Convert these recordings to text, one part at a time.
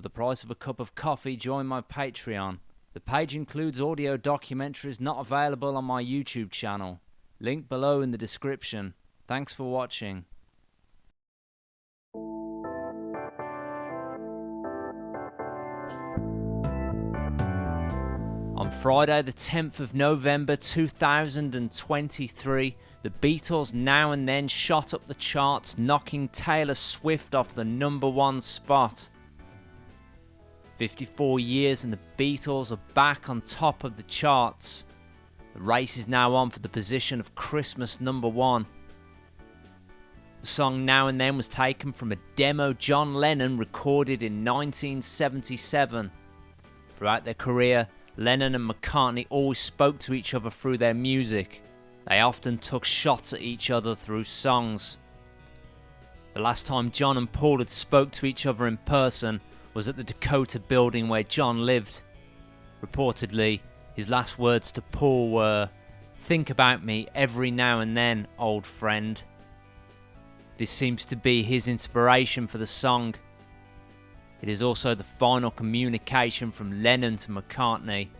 For the price of a cup of coffee, join my Patreon. The page includes audio documentaries not available on my YouTube channel. Link below in the description. Thanks for watching. On Friday the 10th of November 2023, the Beatles Now and Then shot up the charts, knocking Taylor Swift off the #1 spot. 54 years and the Beatles are back on top of the charts. The race is now on for the position of Christmas #1. The song Now and Then was taken from a demo John Lennon recorded in 1977. Throughout their career, Lennon and McCartney always spoke to each other through their music. They often took shots at each other through songs. The last time John and Paul had spoke to each other in person was at the Dakota building where John lived. Reportedly, his last words to Paul were, "Think about me every now and then, old friend." This seems to be his inspiration for the song. It is also the final communication from Lennon to McCartney.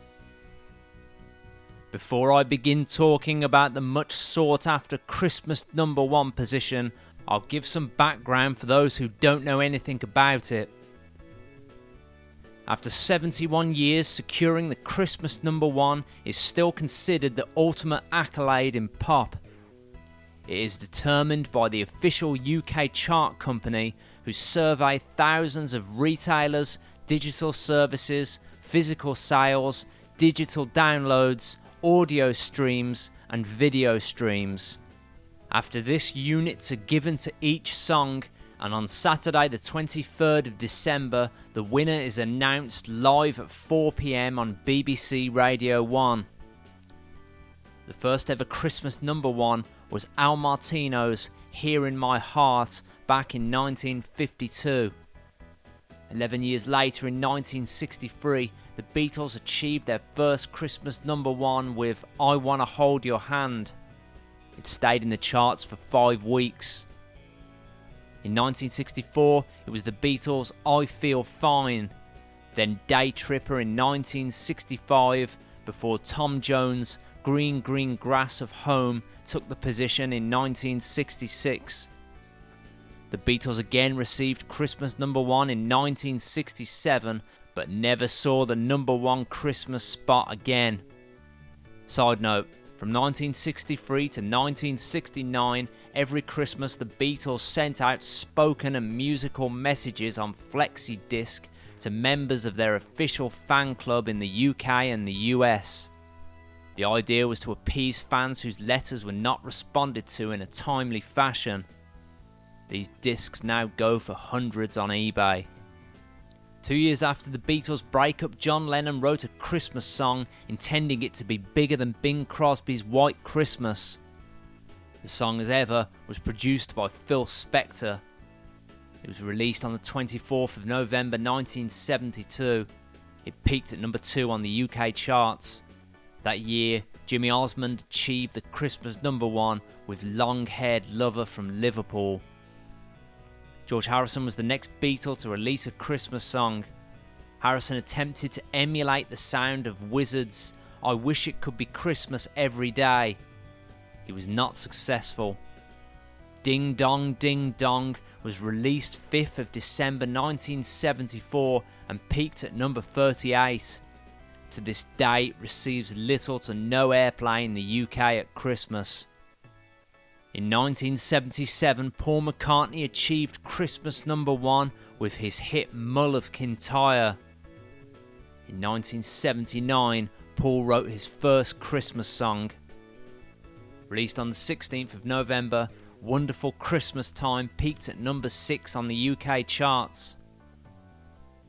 Before I begin talking about the much sought after Christmas #1 position, I'll give some background for those who don't know anything about it. After 71 years, securing the Christmas #1 is still considered the ultimate accolade in pop. It is determined by the official UK chart company, who survey thousands of retailers, digital services, physical sales, digital downloads, audio streams and video streams. After this, units are given to each song, and on Saturday the 23rd of December the winner is announced live at 4 PM on BBC Radio 1. The first ever Christmas #1 was Al Martino's Here in My Heart back in 1952. 11 years later, in 1963, the Beatles achieved their first Christmas #1 with I Wanna Hold Your Hand. It stayed in the charts for 5 weeks. In 1964, it was the Beatles' I Feel Fine, then Day Tripper in 1965, before Tom Jones' Green Green Grass of Home took the position in 1966. The Beatles again received Christmas #1 in 1967, but never saw the #1 Christmas spot again. Side note, from 1963 to 1969, every Christmas the Beatles sent out spoken and musical messages on flexi disc to members of their official fan club in the UK and the US. The idea was to appease fans whose letters were not responded to in a timely fashion. These discs now go for hundreds on eBay. 2 years after the Beatles' breakup, John Lennon wrote a Christmas song intending it to be bigger than Bing Crosby's White Christmas. The song, as ever, was produced by Phil Spector. It was released on the 24th of November 1972. It peaked at #2 on the UK charts. That year, Jimmy Osmond achieved the Christmas #1 with Long-Haired Lover from Liverpool. George Harrison was the next Beatle to release a Christmas song. Harrison attempted to emulate the sound of Wizard's I Wish It Could Be Christmas Every Day. He was not successful. Ding Dong Ding Dong was released 5th of December 1974 and peaked at #38. To this day, it receives little to no airplay in the UK at Christmas. In 1977, Paul McCartney achieved Christmas #1 with his hit Mull of Kintyre. In 1979, Paul wrote his first Christmas song. Released on the 16th of November, Wonderful Christmas Time peaked at #6 on the UK charts.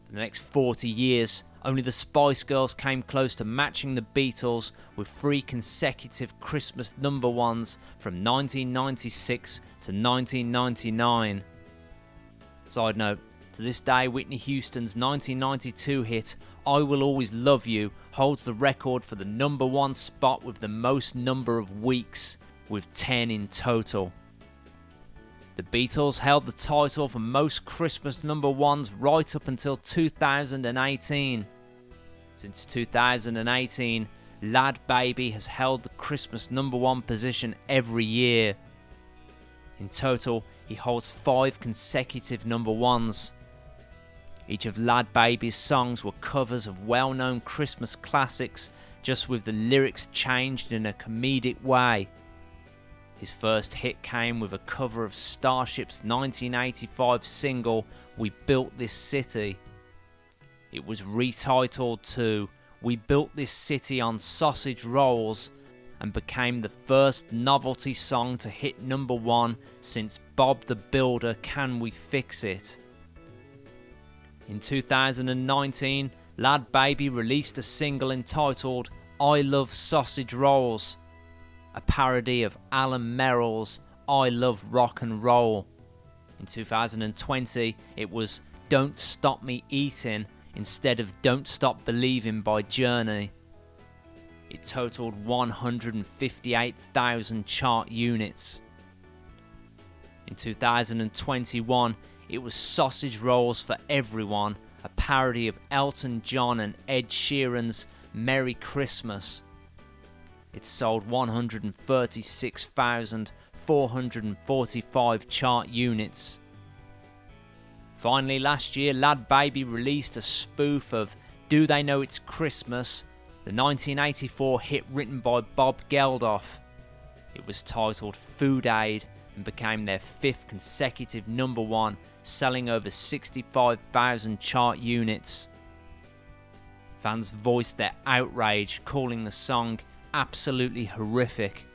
For the next 40 years, only the Spice Girls came close to matching the Beatles with 3 consecutive Christmas #1s from 1996 to 1999. Side note, to this day Whitney Houston's 1992 hit I Will Always Love You holds the record for the #1 spot with the most number of weeks, with 10 in total. The Beatles held the title for most Christmas number ones right up until 2018. Since 2018, Lad Baby has held the Christmas number one position every year. In total, he holds 5 consecutive number ones. Each of Lad Baby's songs were covers of well-known Christmas classics, just with the lyrics changed in a comedic way. His first hit came with a cover of Starship's 1985 single, We Built This City. It was retitled to We Built This City on Sausage Rolls and became the first novelty song to hit number one since Bob the Builder Can We Fix It. In 2019, Lad Baby released a single entitled I Love Sausage Rolls, a parody of Alan Merrill's I Love Rock and Roll. In 2020, it was Don't Stop Me Eating instead of Don't Stop Believing by Journey. It totaled 158,000 chart units. In 2021, it was Sausage Rolls for Everyone, a parody of Elton John and Ed Sheeran's Merry Christmas. It sold 136,445 chart units. Finally, last year, Lad Baby released a spoof of Do They Know It's Christmas, the 1984 hit written by Bob Geldof. It was titled Food Aid and became their 5th consecutive number one, selling over 65,000 chart units. Fans voiced their outrage, calling the song absolutely horrific.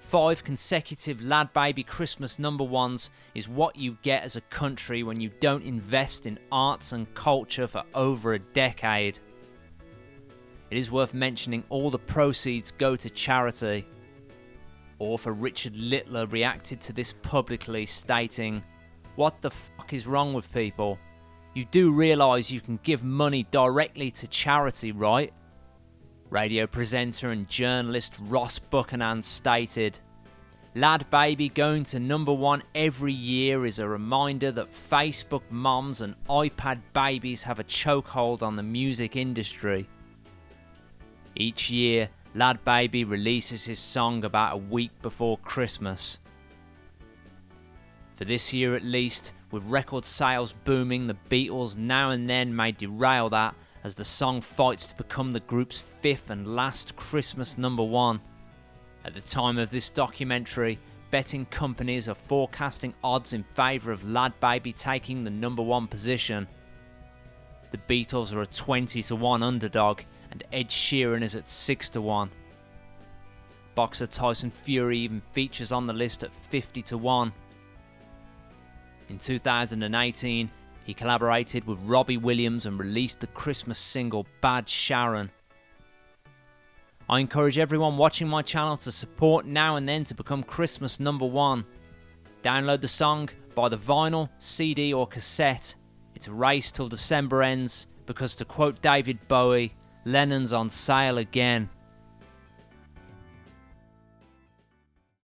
5 consecutive Lad Baby Christmas number ones is what you get as a country when you don't invest in arts and culture for over a decade. It is worth mentioning all the proceeds go to charity. Author Richard Littler reacted to this publicly, stating, "What the fuck is wrong with people? You do realise you can give money directly to charity, right?" Radio presenter and journalist Ross Buchanan stated, "Lad Baby going to number one every year is a reminder that Facebook moms and iPad babies have a chokehold on the music industry. Each year, Lad Baby releases his song about a week before Christmas. For this year at least, with record sales booming, the Beatles Now and Then may derail that as the song fights to become the group's 5th and last Christmas number one. At the time of this documentary, betting companies are forecasting odds in favour of Lad Baby taking the number one position. The Beatles are a 20-1 underdog, and Ed Sheeran is at 6-1. Boxer Tyson Fury even features on the list at 50-1. In 2018, he collaborated with Robbie Williams and released the Christmas single Bad Sharon. I encourage everyone watching my channel to support Now and Then to become Christmas number one. Download the song, buy the vinyl, CD or cassette. It's a race till December ends because, to quote David Bowie, Lennon's on sale again.